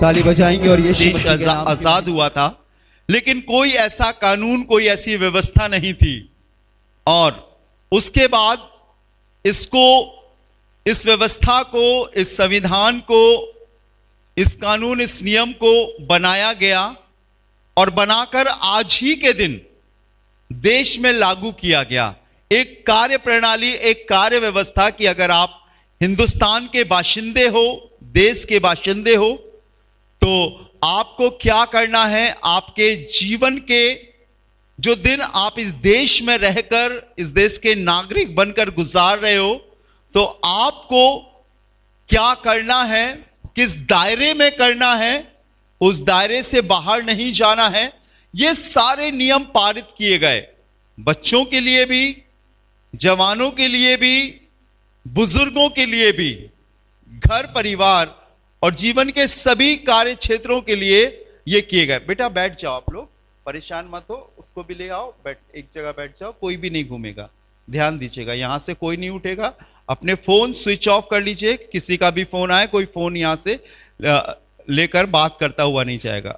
ताली बजाएंगे और ये देश आजाद हुआ था, लेकिन कोई ऐसा कानून, कोई ऐसी व्यवस्था नहीं थी। और उसके बाद इसको, इस व्यवस्था को, इस संविधान को, इस कानून, इस नियम को बनाया गया और बनाकर आज ही के दिन देश में लागू किया गया। एक कार्य प्रणाली, एक कार्य व्यवस्था कि अगर आप हिंदुस्तान के बाशिंदे हो, देश के बाशिंदे हो, तो आपको क्या करना है। आपके जीवन के जो दिन आप इस देश में रहकर, इस देश के नागरिक बनकर गुजार रहे हो, तो आपको क्या करना है, किस दायरे में करना है, उस दायरे से बाहर नहीं जाना है। ये सारे नियम पारित किए गए, बच्चों के लिए भी, जवानों के लिए भी, बुजुर्गों के लिए भी, घर परिवार और जीवन के सभी कार्य क्षेत्रों के लिए ये किए गए। बेटा बैठ जाओ, आप लोग परेशान मत हो, उसको भी ले आओ, बैठ, एक जगह बैठ जाओ, कोई भी नहीं घूमेगा, ध्यान दीजिएगा, यहां से कोई नहीं उठेगा। अपने फोन स्विच ऑफ कर लीजिए, किसी का भी फोन आए, कोई फोन यहां से लेकर बात करता हुआ नहीं जाएगा।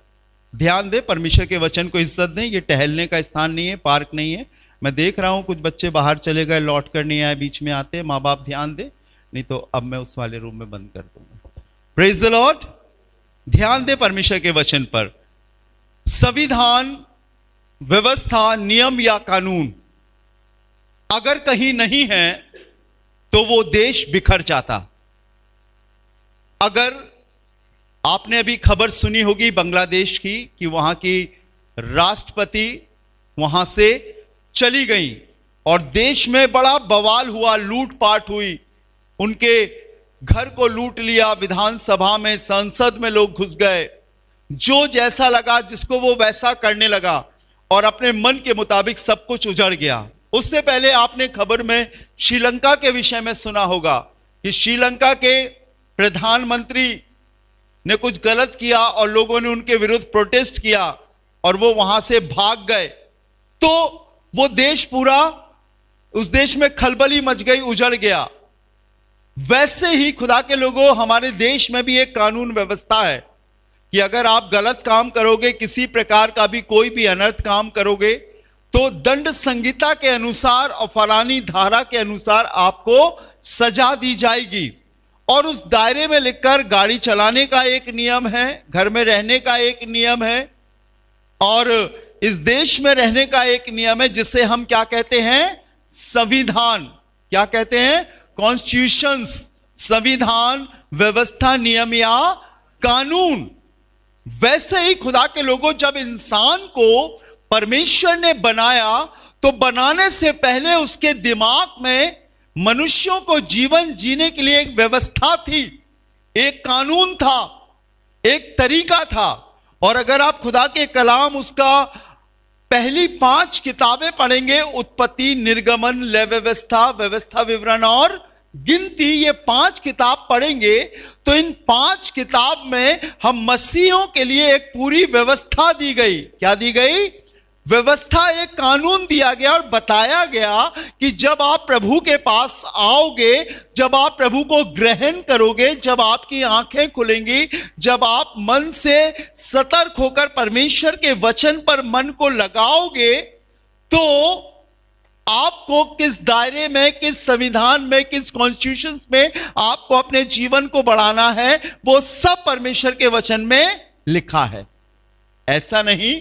ध्यान दे, परमेश्वर के वचन को इज्जत दें। ये टहलने का स्थान नहीं है, पार्क नहीं है। मैं देख रहा हूं कुछ बच्चे बाहर चले गए, लौट कर नहीं आए, बीच में आते, माँ बाप ध्यान दे, नहीं तो अब मैं उस वाले रूम में बंद कर दूंगा। Praise the Lord. ध्यान दे परमेश्वर के वचन पर। संविधान, व्यवस्था, नियम या कानून अगर कहीं नहीं है तो वो देश बिखर जाता। अगर आपने अभी खबर सुनी होगी बांग्लादेश की कि वहां की राष्ट्रपति वहां से चली गई और देश में बड़ा बवाल हुआ, लूटपाट हुई, उनके घर को लूट लिया, विधानसभा में, संसद में लोग घुस गए, जो जैसा लगा जिसको वो वैसा करने लगा और अपने मन के मुताबिक सब कुछ उजड़ गया। उससे पहले आपने खबर में श्रीलंका के विषय में सुना होगा कि श्रीलंका के प्रधानमंत्री ने कुछ गलत किया और लोगों ने उनके विरुद्ध प्रोटेस्ट किया और वो वहां से भाग गए, तो वो देश पूरा, उस देश में खलबली मच गई, उजड़ गया। वैसे ही खुदा के लोगों, हमारे देश में भी एक कानून व्यवस्था है कि अगर आप गलत काम करोगे, किसी प्रकार का भी कोई भी अनर्थ काम करोगे, तो दंड संहिता के अनुसार और फलानी धारा के अनुसार आपको सजा दी जाएगी। और उस दायरे में लिखकर गाड़ी चलाने का एक नियम है, घर में रहने का एक नियम है और इस देश में रहने का एक नियम है, जिसे हम क्या कहते हैं, संविधान। क्या कहते हैं? कॉन्स्टिट्यूशंस। संविधान, व्यवस्था, नियम या कानून। वैसे ही खुदा के लोगों, जब इंसान को परमेश्वर ने बनाया तो बनाने से पहले उसके दिमाग में मनुष्यों को जीवन जीने के लिए एक व्यवस्था थी, एक कानून था, एक तरीका था। और अगर आप खुदा के कलाम, उसका पहली 5 किताबें पढ़ेंगे, उत्पत्ति, निर्गमन, लय व्यवस्था, व्यवस्था विवरण और गिनती, ये 5 किताब पढ़ेंगे तो इन 5 किताब में हम मसीहों के लिए एक पूरी व्यवस्था दी गई। क्या दी गई? व्यवस्था, एक कानून दिया गया और बताया गया कि जब आप प्रभु के पास आओगे, जब आप प्रभु को ग्रहण करोगे, जब आपकी आंखें खुलेंगी, जब आप मन से सतर्क होकर परमेश्वर के वचन पर मन को लगाओगे, तो आपको किस दायरे में, किस संविधान में, किस कॉन्स्टिट्यूशन में आपको अपने जीवन को बढ़ाना है, वो सब परमेश्वर के वचन में लिखा है। ऐसा नहीं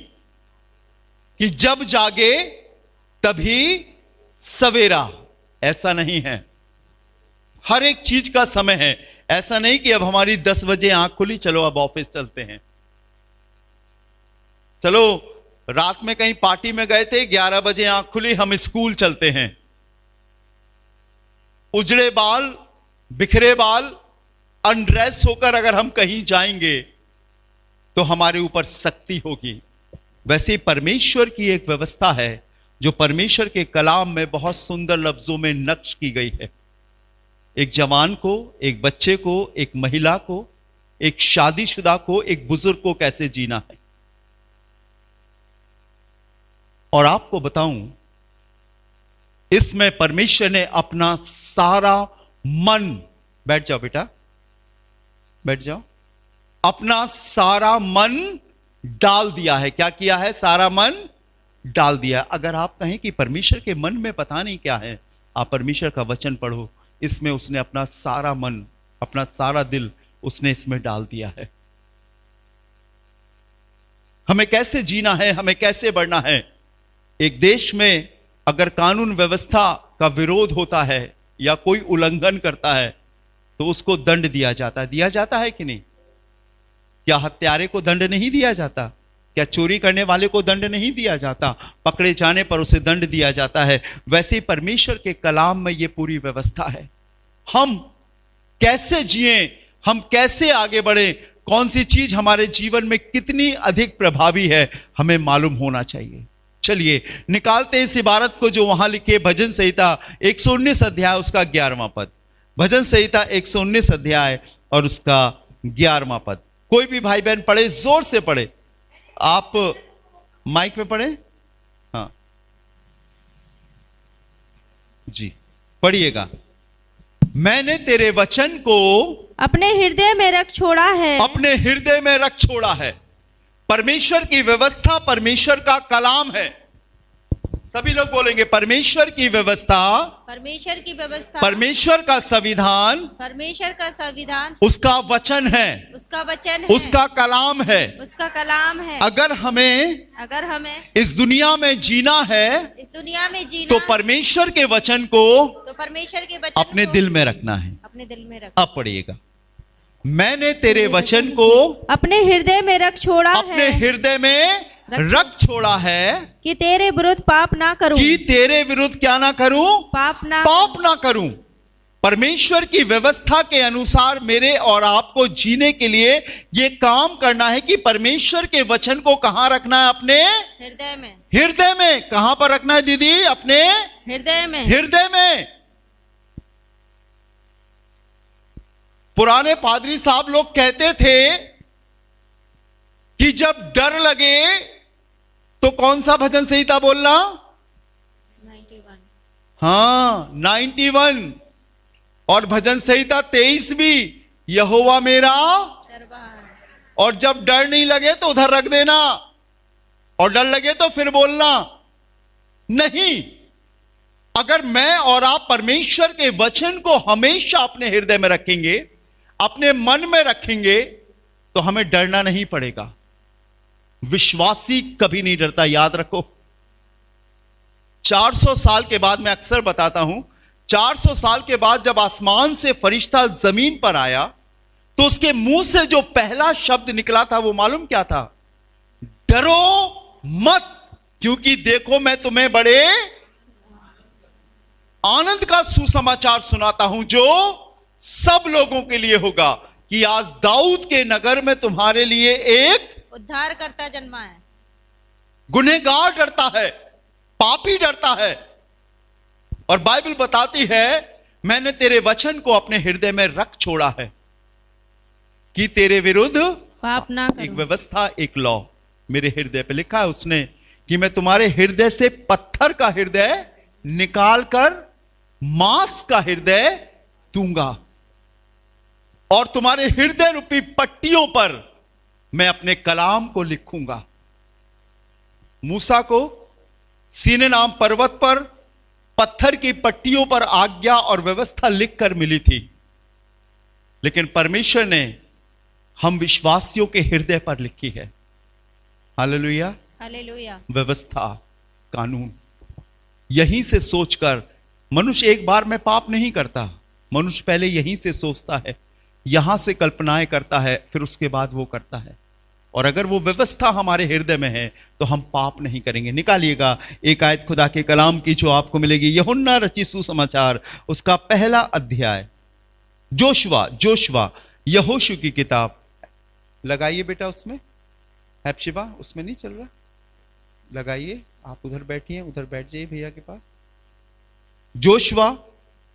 कि जब जागे तभी सवेरा, ऐसा नहीं है। हर एक चीज का समय है। ऐसा नहीं कि अब हमारी 10 बजे आंख खुली, चलो अब ऑफिस चलते हैं, चलो रात में कहीं पार्टी में गए थे, 11 बजे आंख खुली, हम स्कूल चलते हैं। उजड़े बाल, बिखरे बाल, अनड्रेस होकर अगर हम कहीं जाएंगे तो हमारे ऊपर सख्ती होगी। वैसे परमेश्वर की एक व्यवस्था है जो परमेश्वर के कलाम में बहुत सुंदर लफ्जों में नक्श की गई है। एक जवान को, एक बच्चे को, एक महिला को, एक शादीशुदा को, एक बुजुर्ग को कैसे जीना है। और आपको बताऊं, इसमें परमेश्वर ने अपना सारा मन, बैठ जाओ बेटा, बैठ जाओ, अपना सारा मन डाल दिया है। क्या किया है? सारा मन डाल दिया। अगर आप कहें कि परमेश्वर के मन में पता नहीं क्या है, आप परमेश्वर का वचन पढ़ो, इसमें उसने अपना सारा मन, अपना सारा दिल उसने इसमें डाल दिया है। हमें कैसे जीना है, हमें कैसे बढ़ना है। एक देश में अगर कानून व्यवस्था का विरोध होता है या कोई उल्लंघन करता है तो उसको दंड दिया जाता है। दिया जाता है कि नहीं? क्या हत्यारे को दंड नहीं दिया जाता? क्या चोरी करने वाले को दंड नहीं दिया जाता? पकड़े जाने पर उसे दंड दिया जाता है। वैसे परमेश्वर के कलाम में यह पूरी व्यवस्था है। हम कैसे जिए, हम कैसे आगे बढ़े, कौन सी चीज हमारे जीवन में कितनी अधिक प्रभावी है, हमें मालूम होना चाहिए। चलिए निकालते हैं इस इबारत को जो वहां लिखे, भजन संहिता 119 अध्याय उसका 11वां पद। भजन संहिता 119 अध्याय और उसका 11वां पद। कोई भी भाई बहन पढ़े, जोर से पढ़े। आप माइक में पढ़े? हाँ जी, पढ़िएगा। मैंने तेरे वचन को अपने हृदय में रख छोड़ा है। अपने हृदय में रख छोड़ा है। परमेश्वर की व्यवस्था परमेश्वर का कलाम है। सभी लोग बोलेंगे परमेश्वर की व्यवस्था, परमेश्वर की व्यवस्था, परमेश्वर का संविधान, परमेश्वर का संविधान उसका वचन है, उसका वचन है, उसका कलाम है। उसका कलाम है। अगर हमें इस दुनिया में जीना है, इस दुनिया में जीना, तो परमेश्वर के वचन को तो परमेश्वर के वचन अपने को दिल में रखना है। अपने दिल में रख। अब पढ़िएगा। मैंने तेरे वचन को अपने हृदय में रख छोड़ा अपने है, हृदय में रख छोड़ा है कि तेरे विरुद्ध पाप ना करूं, कि तेरे विरुद्ध क्या ना करूं? पाप ना करूं। परमेश्वर की व्यवस्था के अनुसार मेरे और आपको जीने के लिए यह काम करना है कि परमेश्वर के वचन को कहां रखना है? अपने हृदय में। हृदय में। कहां पर रखना है दीदी? अपने हृदय में। हृदय में। पुराने पादरी साहब लोग कहते थे कि जब डर लगे तो कौन सा भजन संहिता बोलना? 91। हाँ 91। और भजन संहिता 23 भी, यहोवा मेरा। और जब डर नहीं लगे तो उधर रख देना, और डर लगे तो फिर बोलना नहीं। अगर मैं और आप परमेश्वर के वचन को हमेशा अपने हृदय में रखेंगे, अपने मन में रखेंगे, तो हमें डरना नहीं पड़ेगा। विश्वासी कभी नहीं डरता, याद रखो। 400 साल के बाद, मैं अक्सर बताता हूं, 400 साल के बाद जब आसमान से फरिश्ता जमीन पर आया तो उसके मुंह से जो पहला शब्द निकला था वो मालूम क्या था? डरो मत, क्योंकि देखो मैं तुम्हें बड़े आनंद का सुसमाचार सुनाता हूं जो सब लोगों के लिए होगा, कि आज दाऊद के नगर में तुम्हारे लिए एक उद्धार करता जन्मा है। गुनहगार डरता है, पापी डरता है। और बाइबल बताती है मैंने तेरे वचन को अपने हृदय में रख छोड़ा है कि तेरे विरुद्ध पाप ना करूं। एक व्यवस्था, एक लॉ मेरे हृदय पे लिखा है उसने कि मैं तुम्हारे हृदय से पत्थर का हृदय निकालकर मांस का हृदय दूंगा, और तुम्हारे हृदय रूपी पट्टियों पर मैं अपने कलाम को लिखूंगा। मूसा को सीने नाम पर्वत पर पत्थर की पट्टियों पर आज्ञा और व्यवस्था लिखकर मिली थी, लेकिन परमेश्वर ने हम विश्वासियों के हृदय पर लिखी है। Hallelujah, hallelujah. व्यवस्था, कानून। यहीं से सोचकर मनुष्य एक बार में पाप नहीं करता। मनुष्य पहले यहीं से सोचता है, यहां से कल्पनाएं करता है, फिर उसके बाद वो करता है। और अगर वो व्यवस्था हमारे हृदय में है तो हम पाप नहीं करेंगे। निकालिएगा एक आयत खुदा के कलाम की जो आपको मिलेगी, यूहन्ना रचित सुसमाचार उसका पहला अध्याय। जोशुआ यहोशू की किताब लगाइए बेटा, उसमें हैप्शिबा उसमें नहीं चल रहा, लगाइए। आप उधर बैठिए, उधर बैठ जाइए भैया के पास। जोशुआ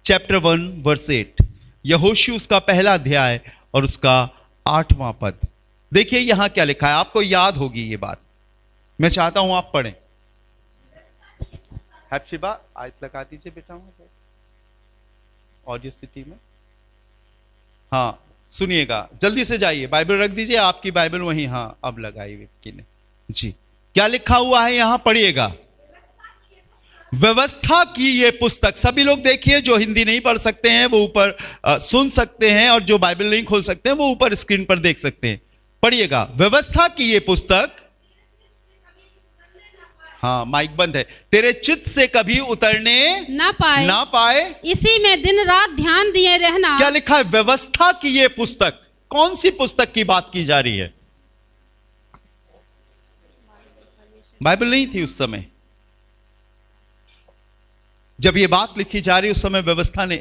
चैप्टर 1 वर्स 8, यहोशू उसका पहला अध्याय और उसका 8वां पद। देखिए यहां क्या लिखा है, आपको याद होगी ये बात, मैं चाहता हूं आप पढ़ें। हैप्शिबा आयत लगा दीजिए बेटा ऑडियो सिटी में। हाँ सुनिएगा, जल्दी से जाइए, बाइबल रख दीजिए, आपकी बाइबल वहीं, हाँ अब लगाई विक्की ने जी। क्या लिखा हुआ है यहां, पढ़िएगा। व्यवस्था की ये पुस्तक, सभी लोग देखिए, जो हिंदी नहीं पढ़ सकते हैं वो ऊपर सुन सकते हैं, और जो बाइबल नहीं खोल सकते हैं वो ऊपर स्क्रीन पर देख सकते हैं। पढ़िएगा, व्यवस्था की ये पुस्तक, हाँ माइक बंद है, तेरे चित्त से कभी उतरने ना पाए, इसी में दिन रात ध्यान दिए रहना। क्या लिखा है, व्यवस्था की ये पुस्तक। कौन सी पुस्तक की बात की जा रही है? बाइबल नहीं थी उस समय जब ये बात लिखी जा रही, उस समय व्यवस्था ने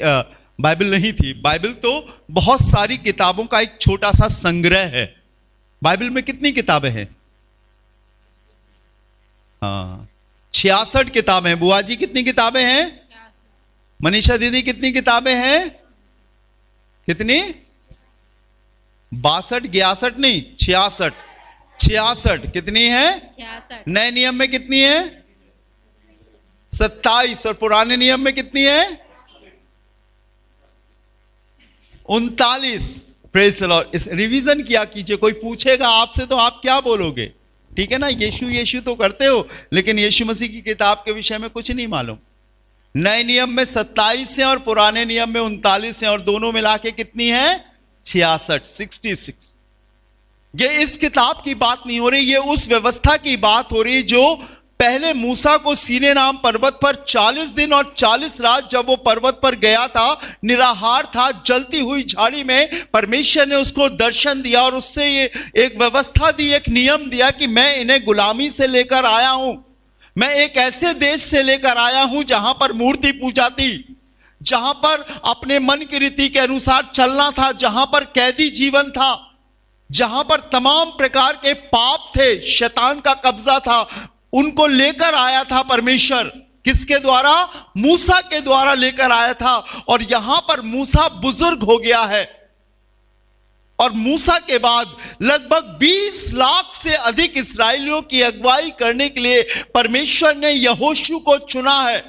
बाइबल नहीं थी। बाइबल तो बहुत सारी किताबों का एक छोटा सा संग्रह है। बाइबल में कितनी किताबें हैं? हाँ 66 किताबें हैं। बुआ जी कितनी किताबें हैं? मनीषा दीदी कितनी किताबें हैं? कितनी? 62 66 नहीं 66 कितनी है? 66। नए नियम में कितनी है? 27। और पुराने नियम में कितनी है? 39। Praise the Lord. इस रिवीजन किया कीजिए, कोई पूछेगा आपसे तो आप क्या बोलोगे? ठीक है ना, यीशु यीशु तो करते हो, लेकिन यीशु मसीह की किताब के विषय में कुछ नहीं मालूम। नए नियम में 27 है और पुराने नियम में 39 है, और दोनों मिला के कितनी है? 66। ये इस किताब की बात नहीं हो रही, ये उस व्यवस्था की बात हो रही जो पहले मूसा को सीने नाम पर्वत पर 40 दिन और 40 रात जब वो पर्वत पर गया था, निराहार था, जलती हुई झाड़ी में परमेश्वर ने उसको दर्शन दिया और उससे ये एक व्यवस्था दी, एक नियम दिया कि मैं इन्हें गुलामी से लेकर आया हूं, मैं एक ऐसे देश से लेकर आया हूं जहां पर मूर्ति पूजा थी, जहां पर अपने मन की रीति के अनुसार चलना था, जहां पर कैदी जीवन था, जहां पर तमाम प्रकार के पाप थे, शैतान का कब्जा था, उनको लेकर आया था परमेश्वर। किसके द्वारा? मूसा के द्वारा लेकर आया था। और यहां पर मूसा बुजुर्ग हो गया है, और मूसा के बाद लगभग 20 लाख से अधिक इस्राएलियों की अगुवाई करने के लिए परमेश्वर ने यहोशू को चुना है।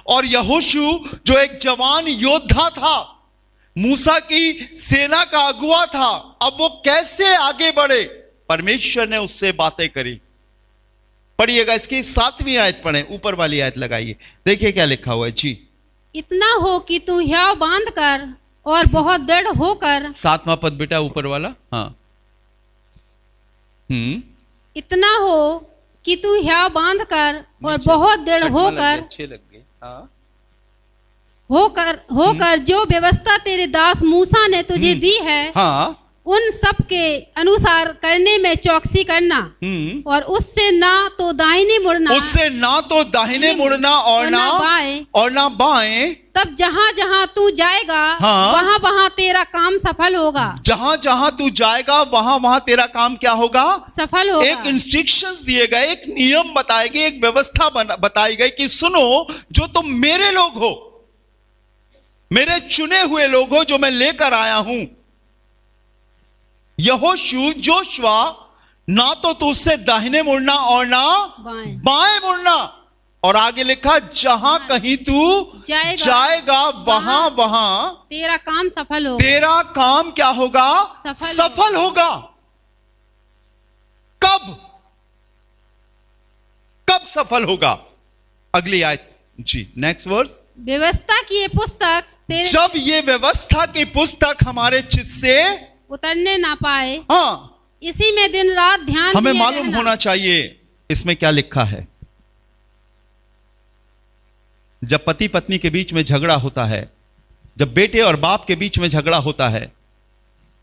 और यहोशू जो एक जवान योद्धा था, मूसा की सेना का अगुवा था, अब वो कैसे आगे बढ़े, परमेश्वर ने उससे बातें करी। पढ़िएगा, इसकी 7वीं आयत पढ़ें, ऊपर वाली आयत लगाइए, देखिए क्या लिखा हुआ है जी। इतना हो कि तू हियाव बांध कर और बहुत दृढ़ होकर। 7वां पद बेटा ऊपर वाला, हाँ। इतना हो कि तू हियाव बांध कर और बहुत दृढ़ होकर, अच्छे लग गए, हाँ। होकर जो व्यवस्था तेरे दास मूसा ने तुझे दी है, हाँ, उन सब के अनुसार करने में चौकसी करना, और उससे ना तो दाहिने मुड़ना, उससे ना तो दाहिने मुड़ना और ना बाएं। तब जहां जहां तू जाएगा, हाँ, वहां वहां तेरा काम सफल होगा। जहां जहां तू जाएगा वहां वहां तेरा काम क्या होगा? सफल होगा। एक इंस्ट्रक्शंस दिए गए, एक नियम बताए गए, एक व्यवस्था बताई गई कि सुनो, जो तुम मेरे लोग हो, मेरे चुने हुए लोग हो, जो मैं लेकर आया हूं, यहोशू जोशुआ, ना तो तू उससे दाहिने मुड़ना और ना बाएं मुड़ना। और आगे लिखा, जहां कहीं तू जाएगा वहां वहां तेरा काम सफल होगा। तेरा काम क्या होगा? सफल होगा। कब सफल होगा? अगली आयत जी, नेक्स्ट वर्स। व्यवस्था की ये पुस्तक जब ये व्यवस्था की पुस्तक हमारे चित्त से उतरने ना पाए, हाँ, इसी में दिन रात ध्यान हमें मालूम होना चाहिए इसमें क्या लिखा है। जब पति पत्नी के बीच में झगड़ा होता है, जब बेटे और बाप के बीच में झगड़ा होता है,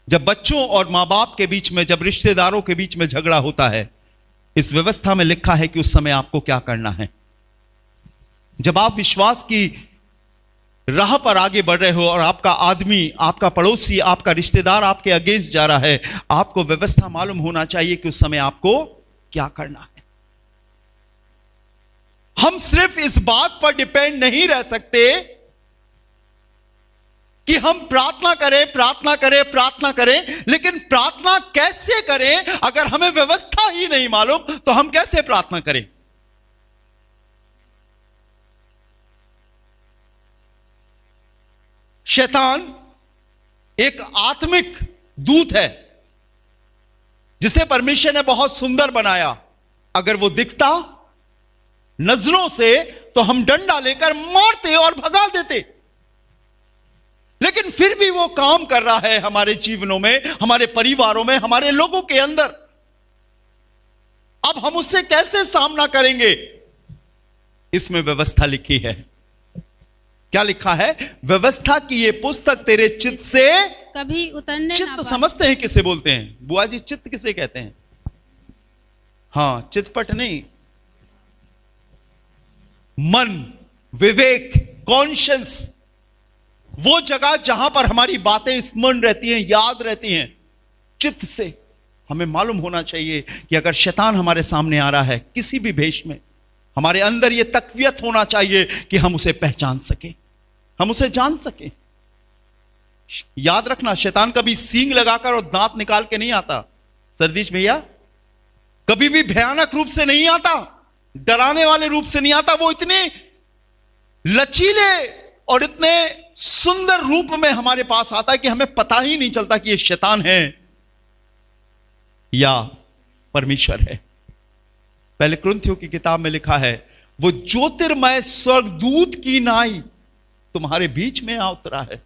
जब बच्चों और मां बाप के बीच में, जब रिश्तेदारों के बीच में झगड़ा होता है, इस व्यवस्था में लिखा है कि उस समय आपको क्या करना है। जब आप विश्वास की राह पर आगे बढ़ रहे हो और आपका आदमी, आपका पड़ोसी, आपका रिश्तेदार आपके अगेंस्ट जा रहा है, आपको व्यवस्था मालूम होना चाहिए कि उस समय आपको क्या करना है। हम सिर्फ इस बात पर डिपेंड नहीं रह सकते कि हम प्रार्थना करें, लेकिन प्रार्थना कैसे करें? अगर हमें व्यवस्था ही नहीं मालूम तो हम कैसे प्रार्थना करें? शैतान एक आत्मिक दूत है जिसे परमेश्वर ने बहुत सुंदर बनाया। अगर वो दिखता नजरों से तो हम डंडा लेकर मारते और भगा देते, लेकिन फिर भी वो काम कर रहा है हमारे जीवनों में, हमारे परिवारों में, हमारे लोगों के अंदर। अब हम उससे कैसे सामना करेंगे? इसमें व्यवस्था लिखी है। क्या लिखा है? व्यवस्था की ये पुस्तक तेरे चित्त से कभी उतरने ना चित्त पाए। समझते हैं किसे बोलते हैं? बुआ जी, चित्त किसे कहते हैं? हाँ, चितपट नहीं, मन, विवेक, कॉन्शियस, वो जगह जहां पर हमारी बातें स्मरण रहती हैं, याद रहती हैं। चित्त से हमें मालूम होना चाहिए कि अगर शैतान हमारे सामने आ रहा है किसी भी भेष में, हमारे अंदर यह तकवियत होना चाहिए कि हम उसे पहचान सकें, हम उसे जान सकें। याद रखना, शैतान कभी सींग लगाकर और दांत निकाल के नहीं आता सरदीश भैया, कभी भी भयानक रूप से नहीं आता, डराने वाले रूप से नहीं आता। वो इतने लचीले और इतने सुंदर रूप में हमारे पास आता है कि हमें पता ही नहीं चलता कि ये शैतान है या परमेश्वर है। पहले कुरिन्थियों की किताब में लिखा है, वो ज्योतिर्मय स्वर्गदूत की नाई तुम्हारे बीच में आ उतरा है।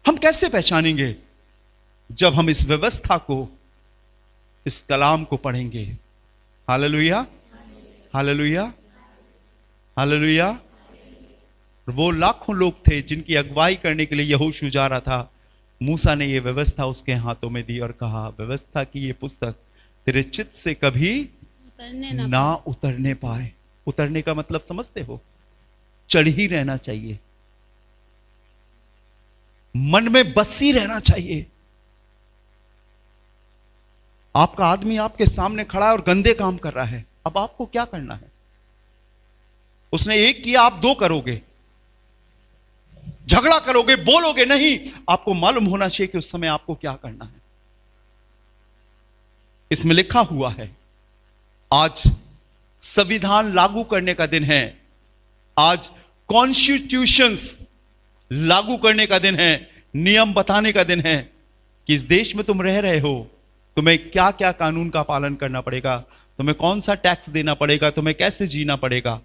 हम कैसे पहचानेंगे? जब हम इस व्यवस्था को, इस कलाम को पढ़ेंगे। Hallelujah, hallelujah, hallelujah. वो लाखों लोग थे जिनकी अगुवाई करने के लिए यहोशू जा रहा था। मूसा ने यह व्यवस्था उसके हाथों में दी और कहा, व्यवस्था की ये पुस्तक तेरे चित्त से कभी उतरने ना उतरने पाए। उतरने का मतलब समझते हो? चढ़ ही रहना चाहिए, मन में बसी रहना चाहिए। आपका आदमी आपके सामने खड़ा है और गंदे काम कर रहा है, अब आपको क्या करना है? उसने एक किया, आप दो करोगे, झगड़ा करोगे, बोलोगे नहीं। आपको मालूम होना चाहिए कि उस समय आपको क्या करना है। इसमें लिखा हुआ है, आज संविधान लागू करने का दिन है, आज कॉन्स्टिट्यूशंस लागू करने का दिन है, नियम बताने का दिन है कि इस देश में तुम रह रहे हो, तुम्हें क्या क्या कानून का पालन करना पड़ेगा, तुम्हें कौन सा टैक्स देना पड़ेगा, तुम्हें कैसे जीना पड़ेगा,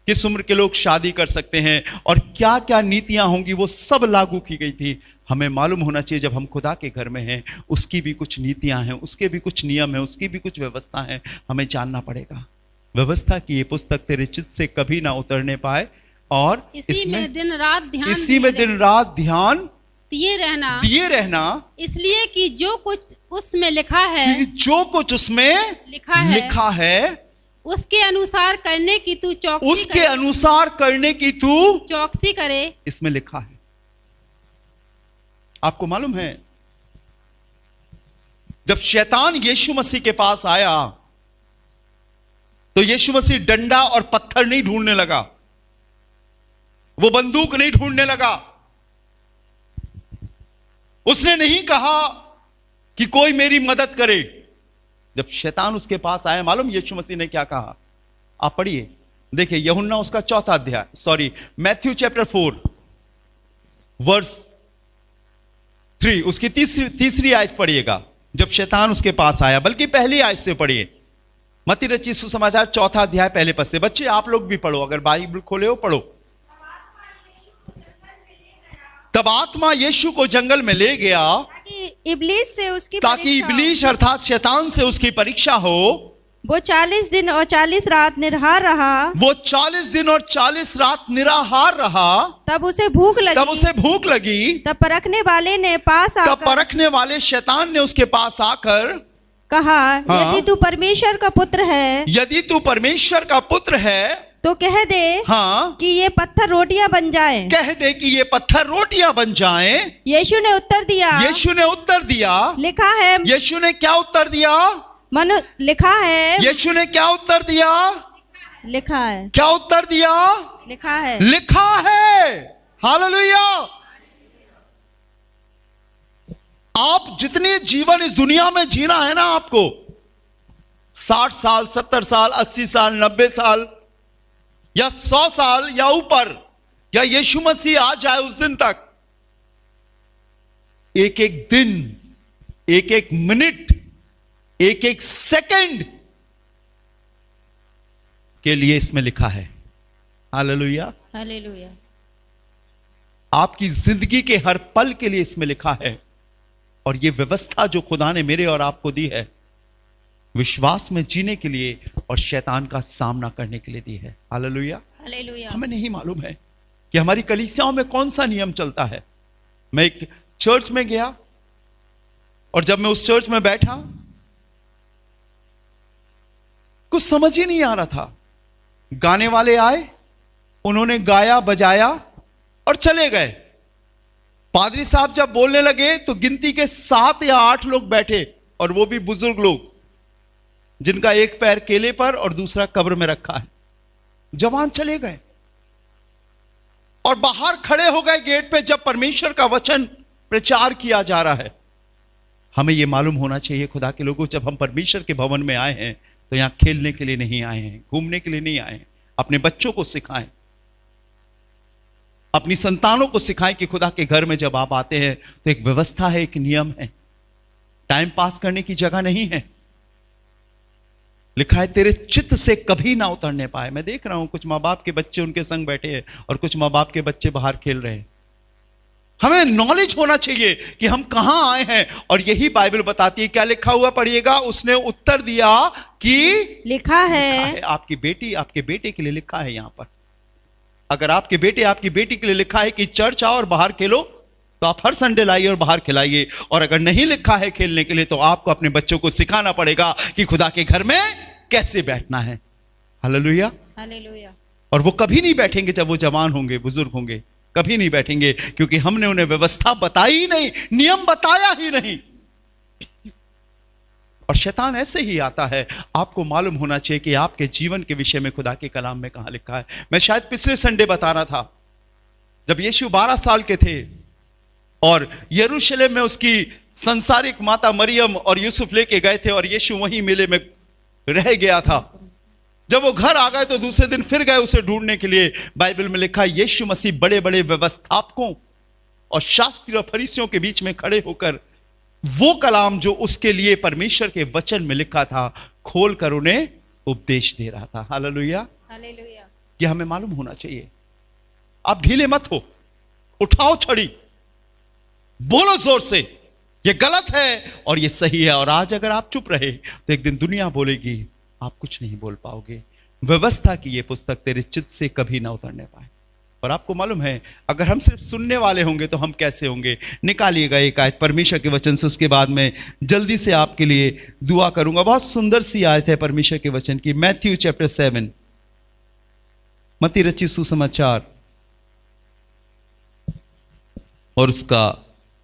किस उम्र के लोग शादी कर सकते हैं और क्या क्या नीतियां होंगी, वो सब लागू की गई थी। हमें मालूम होना चाहिए जब हम खुदा के घर में हैं, उसकी भी कुछ नीतियां हैं, उसके भी कुछ नियम हैं, उसकी भी कुछ व्यवस्था है, हमें जानना पड़ेगा। व्यवस्था की ये पुस्तक तेरे चित्त से कभी ना उतरने पाए और इसी में दिन रात ध्यान इसी में दिन रात ध्यान दिए रहना, इसलिए कि जो कुछ उसमें लिखा है, कि जो कुछ उसमें लिखा है उसके अनुसार करने की तू चौकसी उसके अनुसार करने की तू चौकसी करे। इसमें लिखा है। आपको मालूम है, जब शैतान यीशु मसीह के पास आया तो यीशु मसीह डंडा और पत्थर नहीं ढूंढने लगा, वो बंदूक नहीं ढूंढने लगा, उसने नहीं कहा कि कोई मेरी मदद करे। जब शैतान उसके पास आया, मालूम यीशु मसीह ने क्या कहा? आप पढ़िए, देखिए यूहन्ना उसका 4 अध्याय, मैथ्यू चैप्टर 4 वर्स 3, उसकी तीसरी आयत पढ़िएगा। जब शैतान उसके पास आया, बल्कि पहली आयत से पढ़िए, मत्ती रचित सुसमाचार 4 अध्याय पहले पद से। बच्चे आप लोग भी पढ़ो, अगर बाइबल खोले हो पढ़ो। तब आत्मा यीशु को जंगल में ले गया ताकि इब्लीस अर्थात शैतान से उसकी परीक्षा हो। वो 40 दिन और 40 रात निराहार रहा। वो 40 दिन और 40 रात निराहार रहा। तब उसे भूख लगी। तब परखने वाले ने परखने वाले शैतान ने उसके पास आकर कहा, हाँ, यदि तू परमेश्वर का पुत्र है तो कह दे, हाँ, कि ये पत्थर रोटियां बन जाए। कह दे कि ये पत्थर रोटियां बन जाएं। यीशु ने उत्तर दिया, लिखा है। यीशु ने क्या उत्तर दिया? लिखा है। यीशु ने क्या उत्तर दिया? लिखा है। क्या उत्तर दिया? लिखा है। हालेलुया। आप जितने जीवन इस दुनिया में जीना है ना, आपको 60 साल, 70 साल, 80 साल, 90 साल या 100 साल या ऊपर, या यीशु मसीह आ जाए उस दिन तक, एक एक दिन, एक एक मिनट, एक एक सेकंड के लिए इसमें लिखा है। Hallelujah, hallelujah. आपकी जिंदगी के हर पल के लिए इसमें लिखा है। और यह व्यवस्था जो खुदा ने मेरे और आपको दी है, विश्वास में जीने के लिए और शैतान का सामना करने के लिए दी है। Hallelujah, hallelujah. हमें नहीं मालूम है कि हमारी कलीसियाओं में कौन सा नियम चलता है। मैं एक चर्च में गया और जब मैं उस चर्च में बैठा, कुछ समझ ही नहीं आ रहा था। गाने वाले आए, उन्होंने गाया बजाया और चले गए। पादरी साहब जब बोलने लगे तो गिनती के 7 या 8 लोग बैठे, और वो भी बुजुर्ग लोग जिनका एक पैर केले पर और दूसरा कब्र में रखा है। जवान चले गए और बाहर खड़े हो गए गेट पे जब परमेश्वर का वचन प्रचार किया जा रहा है। हमें यह मालूम होना चाहिए खुदा के लोगों, जब हम परमेश्वर के भवन में आए हैं तो यहां खेलने के लिए नहीं आए हैं, घूमने के लिए नहीं आए हैं। अपने बच्चों को सिखाएं, अपनी संतानों को सिखाएं कि खुदा के घर में जब आप आते हैं तो एक व्यवस्था है, एक नियम है, टाइम पास करने की जगह नहीं है। लिखा है तेरे चित्त से कभी ना उतरने पाए। मैं देख रहा हूं कुछ मां बाप के बच्चे उनके संग बैठे हैं और कुछ मां बाप के बच्चे बाहर खेल रहे हैं। हमें नॉलेज होना चाहिए कि हम कहां आए हैं, और यही बाइबल बताती है। क्या लिखा हुआ पढ़िएगा, उसने उत्तर दिया कि लिखा है आपकी बेटी आपके बेटे के लिए लिखा है। यहां पर अगर आपके बेटे आपकी बेटी के लिए लिखा है कि चर्च आओ और बाहर खेलो, तो आप हर संडे लाइए और बाहर खिलाइए। और अगर नहीं लिखा है खेलने के लिए, तो आपको अपने बच्चों को सिखाना पड़ेगा कि खुदा के घर में कैसे बैठना है। Hallelujah, hallelujah. और वो कभी नहीं बैठेंगे जब वो जवान होंगे, बुजुर्ग होंगे, कभी नहीं बैठेंगे, क्योंकि हमने उन्हें व्यवस्था बताई ही नहीं, नियम बताया ही नहीं। और शैतान ऐसे ही आता है। आपको मालूम होना चाहिए कि आपके जीवन के विषय में खुदा के कलाम में कहां लिखा है। मैं शायद पिछले संडे बता रहा था, जब यीशु 12 साल के थे और यरूशलेम में उसकी संसारिक माता मरियम और यूसुफ लेके गए थे, और यीशु वहीं मेले में रह गया था। जब वो घर आ गए तो दूसरे दिन फिर गए उसे ढूंढने के लिए। बाइबल में लिखा है यीशु मसीह बड़े बड़े व्यवस्थापकों और शास्त्री और फरीसियों के बीच में खड़े होकर वो कलाम जो उसके लिए परमेश्वर के वचन में लिखा था, खोलकर उन्हें उपदेश दे रहा था। Hallelujah, hallelujah. यह हमें मालूम होना चाहिए। आप ढीले मत हो, उठाओ छड़ी, बोलो जोर से, यह गलत है और यह सही है। और आज अगर आप चुप रहे तो एक दिन दुनिया बोलेगी, आप कुछ नहीं बोल पाओगे। व्यवस्था की यह पुस्तक तेरे चित्त से कभी ना उतरने पाए। और आपको मालूम है, अगर हम सिर्फ सुनने वाले होंगे तो हम कैसे होंगे। निकालिएगा एक आयत परमेश्वर के वचन से, उसके बाद में जल्दी से आपके लिए दुआ करूंगा। बहुत सुंदर सी आयत है परमेश्वर के वचन की, मैथ्यू चैप्टर 7, मत्ती रचित सुसमाचार और उसका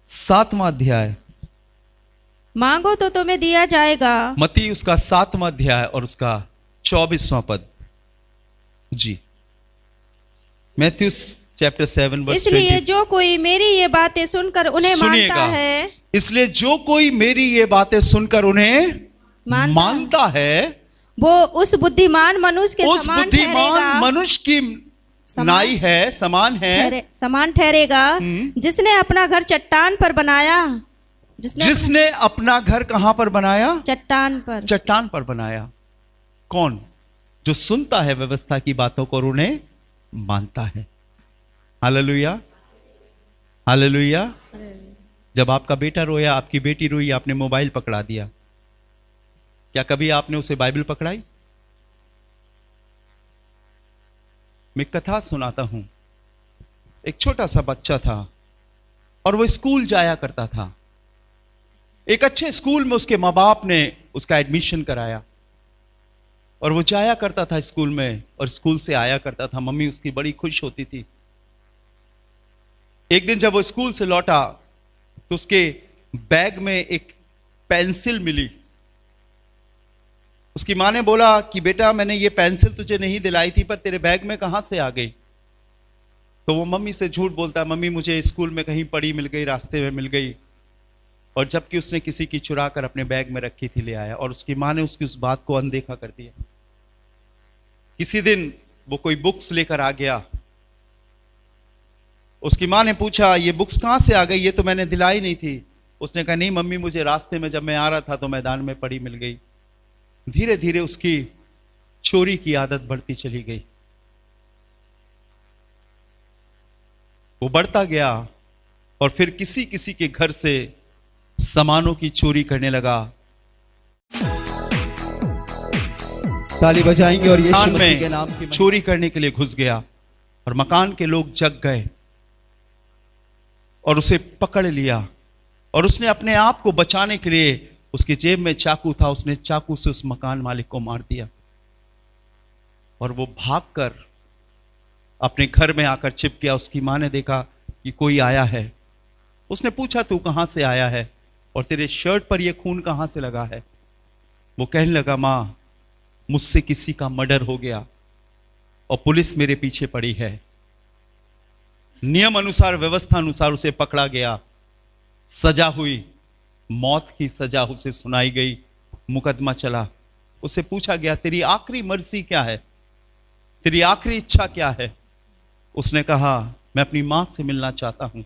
7वां अध्याय। मांगो तो तुम्हें दिया जाएगा। मत्ती उसका 7वां अध्याय और उसका 24वां पद। जी, मैथ्यू चैप्टर 7 वर्स 20। इसलिए जो कोई मेरी ये बातें सुनकर उन्हें मानता है, इसलिए जो कोई मेरी ये बातें सुनकर उन्हें मानता है, वो उस बुद्धिमान मनुष्य के उस समान बुद्धिमान मनुष्य की नाई है, समान ठहरेगा, जिसने अपना घर चट्टान पर बनाया। जिसने अपना घर कहां पर बनाया? चट्टान पर। चट्टान पर बनाया। कौन? जो सुनता है व्यवस्था की बातों को और उन्हें मानता है। Hallelujah, hallelujah. जब आपका बेटा रोया, आपकी बेटी रोई, आपने मोबाइल पकड़ा दिया, क्या कभी आपने उसे बाइबल पकड़ाई? मैं कथा सुनाता हूं। एक छोटा सा बच्चा था और वो स्कूल जाया करता था। एक अच्छे स्कूल में उसके माँ बाप ने उसका एडमिशन कराया और वो जाया करता था स्कूल में और स्कूल से आया करता था। मम्मी उसकी बड़ी खुश होती थी। एक दिन जब वो स्कूल से लौटा तो उसके बैग में एक पेंसिल मिली। उसकी माँ ने बोला कि बेटा, मैंने ये पेंसिल तुझे नहीं दिलाई थी, पर तेरे बैग में कहां से आ गई? तो वो मम्मी से झूठ बोलता है, मम्मी मुझे स्कूल में कहीं पड़ी मिल गई, रास्ते में मिल गई। और जबकि उसने किसी की चुरा कर अपने बैग में रखी थी, ले आया। और उसकी माँ ने उसकी उस बात को अनदेखा कर दिया। किसी दिन वो कोई बुक्स लेकर आ गया उसकी माँ ने पूछा ये बुक्स कहाँ से आ गई, ये तो मैंने दिलाई नहीं थी। उसने कहा नहीं मम्मी, मुझे रास्ते में जब मैं आ रहा था तो मैदान में पड़ी मिल गई। धीरे धीरे उसकी चोरी की आदत बढ़ती चली गई। वो बढ़ता गया और फिर किसी किसी के घर से सामानों की चोरी करने लगा। ताली बजाएंगे और यीशु मकान मसीह के नाम की में चोरी करने के लिए घुस गया और मकान के लोग जग गए और उसे पकड़ लिया। और उसने अपने आप को बचाने के लिए, उसकी जेब में चाकू था, उसने चाकू से उस मकान मालिक को मार दिया और वो भागकर अपने घर में आकर छिप गया। उसकी मां ने देखा कि कोई आया है। उसने पूछा तू कहां से आया है और तेरे शर्ट पर यह खून कहां से लगा है? वो कहने लगा मां, मुझसे किसी का मर्डर हो गया और पुलिस मेरे पीछे पड़ी है। नियम अनुसार, व्यवस्था अनुसार उसे पकड़ा गया, सजा हुई, मौत की सजा उसे सुनाई गई, मुकदमा चला। उससे पूछा गया तेरी आखिरी मर्जी क्या है, तेरी आखिरी इच्छा क्या है? उसने कहा मैं अपनी मां से मिलना चाहता हूं।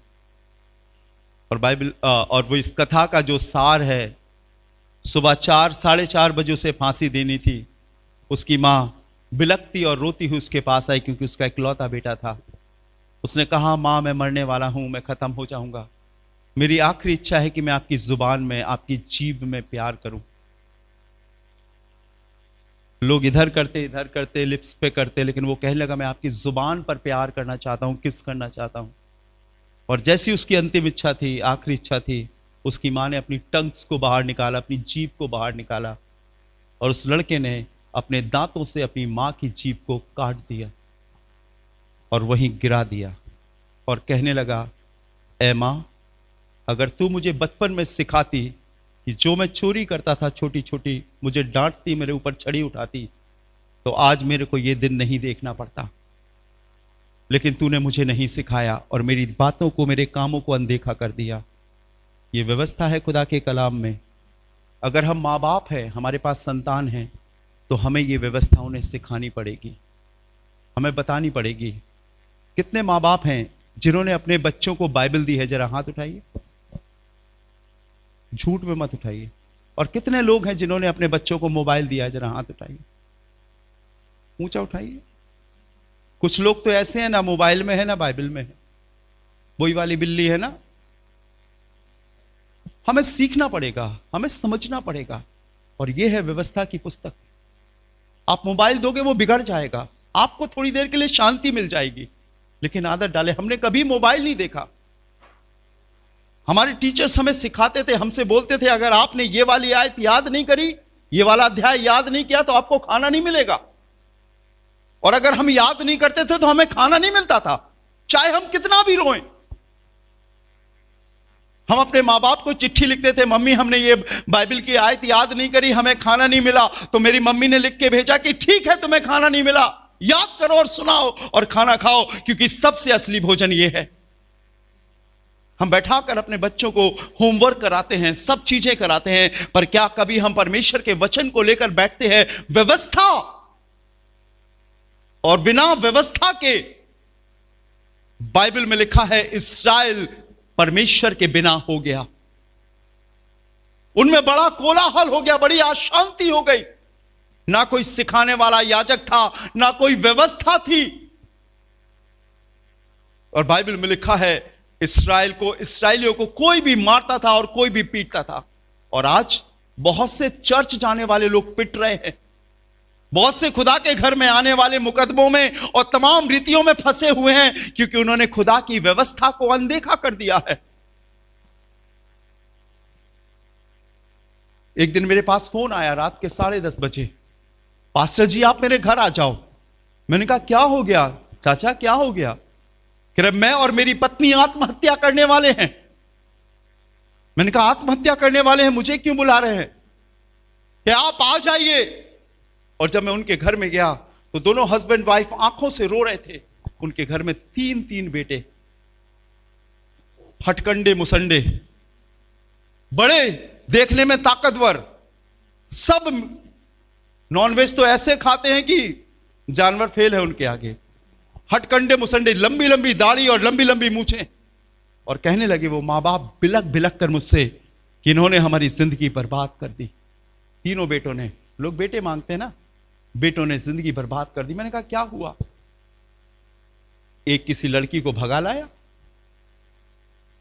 और बाइबल और वो इस कथा का जो सार है, सुबह 4 साढ़े 4 बजे उसे फांसी देनी थी। उसकी मां बिलखती और रोती हुई उसके पास आई क्योंकि उसका इकलौता बेटा था। उसने कहा मां मैं मरने वाला हूं, मैं खत्म हो जाऊंगा। मेरी आखिरी इच्छा है कि मैं आपकी जुबान में, आपकी जीभ में प्यार करूं। लोग इधर करते, लिप्स पे करते, लेकिन वो कहने लगा मैं आपकी जुबान पर प्यार करना चाहता हूं, किस करना चाहता हूं। और जैसी उसकी अंतिम इच्छा थी, आखिरी इच्छा थी, उसकी मां ने अपनी टंग्स को बाहर निकाला, अपनी जीभ को बाहर निकाला और उस लड़के ने अपने दांतों से अपनी मां की जीभ को काट दिया और वहीं गिरा दिया और कहने लगा ऐ मां, अगर तू मुझे बचपन में सिखाती कि जो मैं चोरी करता था छोटी छोटी, मुझे डांटती, मेरे ऊपर छड़ी उठाती, तो आज मेरे को ये दिन नहीं देखना पड़ता। लेकिन तूने मुझे नहीं सिखाया और मेरी बातों को, मेरे कामों को अनदेखा कर दिया। ये व्यवस्था है खुदा के कलाम में। अगर हम माँ बाप हैं, हमारे पास संतान हैं, तो हमें ये व्यवस्था उन्हें सिखानी पड़ेगी, हमें बतानी पड़ेगी। कितने माँ बाप हैं जिन्होंने अपने बच्चों को बाइबल दी है? जरा हाथ उठाइए, झूठ में मत उठाइए। और कितने लोग हैं जिन्होंने अपने बच्चों को मोबाइल दिया है? जरा हाथ उठाइए, ऊंचा उठाइए। कुछ लोग तो ऐसे हैं ना मोबाइल में है ना बाइबल में है, वही वाली बिल्ली है ना। हमें सीखना पड़ेगा, हमें समझना पड़ेगा। और यह है व्यवस्था की पुस्तक। आप मोबाइल दोगे वो बिगड़ जाएगा, आपको थोड़ी देर के लिए शांति मिल जाएगी, लेकिन आदत डाले। हमने कभी मोबाइल नहीं देखा। हमारे टीचर्स हमें सिखाते थे, हमसे बोलते थे अगर आपने ये वाली आयत याद नहीं करी, ये वाला अध्याय याद नहीं किया, तो आपको खाना नहीं मिलेगा। और अगर हम याद नहीं करते थे तो हमें खाना नहीं मिलता था, चाहे हम कितना भी रोएं। हम अपने माँ बाप को चिट्ठी लिखते थे, मम्मी हमने ये बाइबल की आयत याद नहीं करी, हमें खाना नहीं मिला। तो मेरी मम्मी ने लिख के भेजा कि ठीक है तुम्हें खाना नहीं मिला, याद करो और सुनाओ और खाना खाओ, क्योंकि सबसे असली भोजन ये है। हम बैठाकर अपने बच्चों को होमवर्क कराते हैं, सब चीजें कराते हैं, पर क्या कभी हम परमेश्वर के वचन को लेकर बैठते हैं? व्यवस्था, और बिना व्यवस्था के, बाइबल में लिखा है इस्राएल परमेश्वर के बिना हो गया। उनमें बड़ा कोलाहल हो गया, बड़ी अशांति हो गई। ना कोई सिखाने वाला याजक था, ना कोई व्यवस्था थी। और बाइबल में लिखा है इस्राएलियों को कोई भी मारता था और कोई भी पीटता था। और आज बहुत से चर्च जाने वाले लोग पिट रहे हैं, बहुत से खुदा के घर में आने वाले मुकदमों में और तमाम रीतियों में फंसे हुए हैं, क्योंकि उन्होंने खुदा की व्यवस्था को अनदेखा कर दिया है। एक दिन मेरे पास फोन आया रात के 10:30 बजे, पास्टर जी आप मेरे घर आ जाओ। मैंने कहा क्या हो गया चाचा, क्या हो गया? कह रहे मैं और मेरी पत्नी आत्महत्या करने वाले हैं। मैंने कहा आत्महत्या करने वाले हैं, मुझे क्यों बुला रहे हैं? कि आप आ जाइए। और जब मैं उनके घर में गया तो दोनों हस्बैंड वाइफ आंखों से रो रहे थे। उनके घर में 3 बेटे, हटकंडे मुसंडे, बड़े, देखने में ताकतवर, सब नॉनवेज तो ऐसे खाते हैं कि जानवर फेल है उनके आगे। हटकंडे मुसंडे, लंबी लंबी दाढ़ी और लंबी लंबी मूछें। और कहने लगे वो माँ बाप बिलक बिलक कर मुझसे कि इन्होंने हमारी जिंदगी बर्बाद कर दी। तीनों बेटों ने, लोग बेटे मांगते हैं ना, बेटों ने जिंदगी बर्बाद कर दी। मैंने कहा क्या हुआ? एक किसी लड़की को भगा लाया,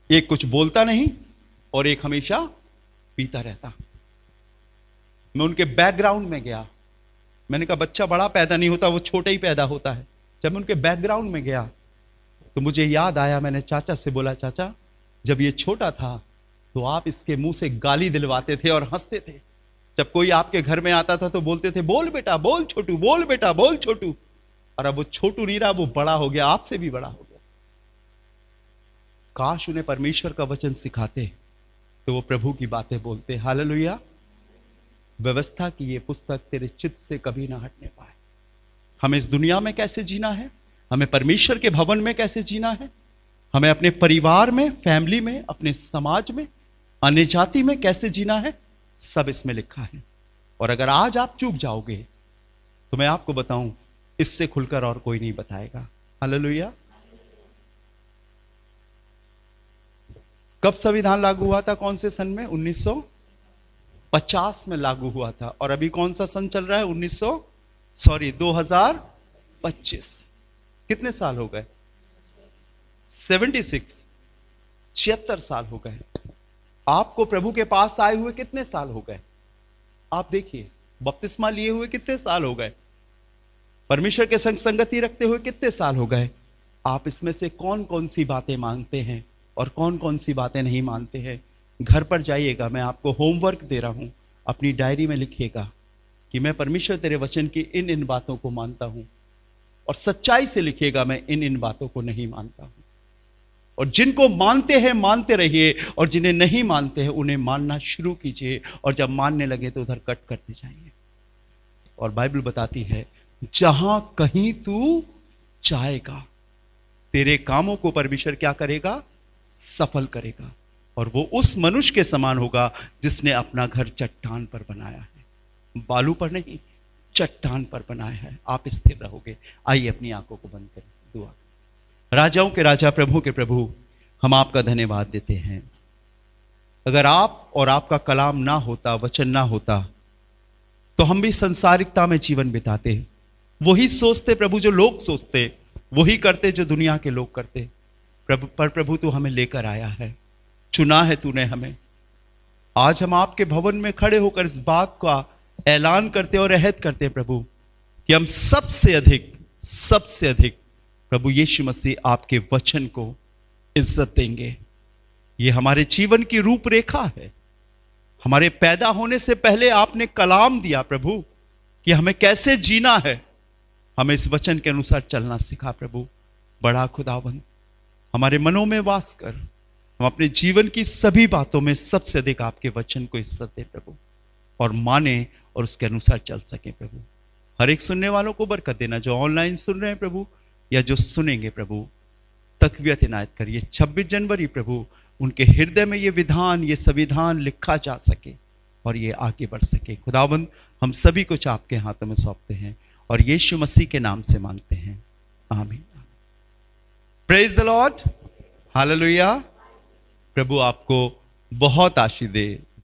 एक कुछ बोलता नहीं, और एक हमेशा पीता रहता। मैं उनके बैकग्राउंड में गया। मैंने कहा बच्चा बड़ा पैदा नहीं होता, वो छोटा ही पैदा होता है। जब मैं उनके बैकग्राउंड में गया तो मुझे याद आया, मैंने चाचा से बोला, चाचा जब ये छोटा था तो आप इसके मुंह से गाली दिलवाते थे और हंसते थे। जब कोई आपके घर में आता था तो बोलते थे बोल बेटा बोल छोटू, बोल बेटा बोल छोटू। और अब वो छोटू नहीं रहा, वो बड़ा हो गया, आपसे भी बड़ा हो गया। काश उन्हें परमेश्वर का वचन सिखाते तो वो प्रभु की बातें बोलते। हालेलुया। व्यवस्था की ये पुस्तक तेरे चित्त से कभी ना हटने पाए। हमें इस दुनिया में कैसे जीना है, हमें परमेश्वर के भवन में कैसे जीना है, हमें अपने परिवार में, फैमिली में, अपने समाज में, अन्य जाति में कैसे जीना है, सब इसमें लिखा है। और अगर आज आप चूक जाओगे तो मैं आपको बताऊं, इससे खुलकर और कोई नहीं बताएगा। हालेलुया। कब संविधान लागू हुआ था? कौन से सन में? 1950 में लागू हुआ था। और अभी कौन सा सन चल रहा है? 2025। कितने साल हो गए? 76, 76 साल हो गए। आपको प्रभु के पास आए हुए कितने साल हो गए? आप देखिए, बपतिस्मा लिए हुए कितने साल हो गए? परमेश्वर के संग संगति रखते हुए कितने साल हो गए? आप इसमें से कौन कौन सी बातें मानते हैं और कौन कौन सी बातें नहीं मानते हैं? घर पर जाइएगा, मैं आपको होमवर्क दे रहा हूं, अपनी डायरी में लिखिएगा कि मैं परमेश्वर तेरे वचन की इन इन बातों को मानता हूं, और सच्चाई से लिखिएगा मैं इन इन बातों को नहीं मानता हूं। और जिनको मानते हैं मानते रहिए, और जिन्हें नहीं मानते हैं उन्हें मानना शुरू कीजिए, और जब मानने लगे तो उधर कट करते जाइए। और बाइबल बताती है जहां कहीं तू जाएगा तेरे कामों को परमेश्वर क्या करेगा? सफल करेगा। और वो उस मनुष्य के समान होगा जिसने अपना घर चट्टान पर बनाया है, बालू पर नहीं, चट्टान पर बनाया है। आप स्थिर रहोगे। आइए अपनी आंखों को बंद करें, दुआ। राजाओं के राजा, प्रभु के प्रभु, हम आपका धन्यवाद देते हैं। अगर आप और आपका कलाम ना होता, वचन ना होता, तो हम भी संसारिकता में जीवन बिताते। वही सोचते प्रभु जो लोग सोचते, वही करते जो दुनिया के लोग करते। पर प्रभु तू हमें लेकर आया है, चुना है तूने हमें। आज हम आपके भवन में खड़े होकर इस बात का ऐलान करते और अहद करते प्रभु कि हम सबसे अधिक प्रभु यीशु मसीह आपके वचन को इज्जत देंगे। ये हमारे जीवन की रूपरेखा है। हमारे पैदा होने से पहले आपने कलाम दिया प्रभु कि हमें कैसे जीना है। हमें इस वचन के अनुसार चलना सिखा प्रभु। बड़ा खुदावंद, हमारे मनों में वास कर। हम अपने जीवन की सभी बातों में सबसे अधिक आपके वचन को इज्जत दे प्रभु, और माने और उसके अनुसार चल सके प्रभु। हर एक सुनने वालों को बरकत देना, जो ऑनलाइन सुन रहे हैं प्रभु या जो सुनेंगे प्रभु। तकवीयत इनायत करिए। 26 जनवरी प्रभु, उनके हृदय में ये विधान, ये संविधान लिखा जा सके और ये आगे बढ़ सके। खुदावंद, हम सभी कुछ आपके हाथों में सौंपते हैं और यीशु मसीह के नाम से मांगते हैं, आमीन। Praise the Lord, hallelujah. प्रभु आपको बहुत आशीष दे।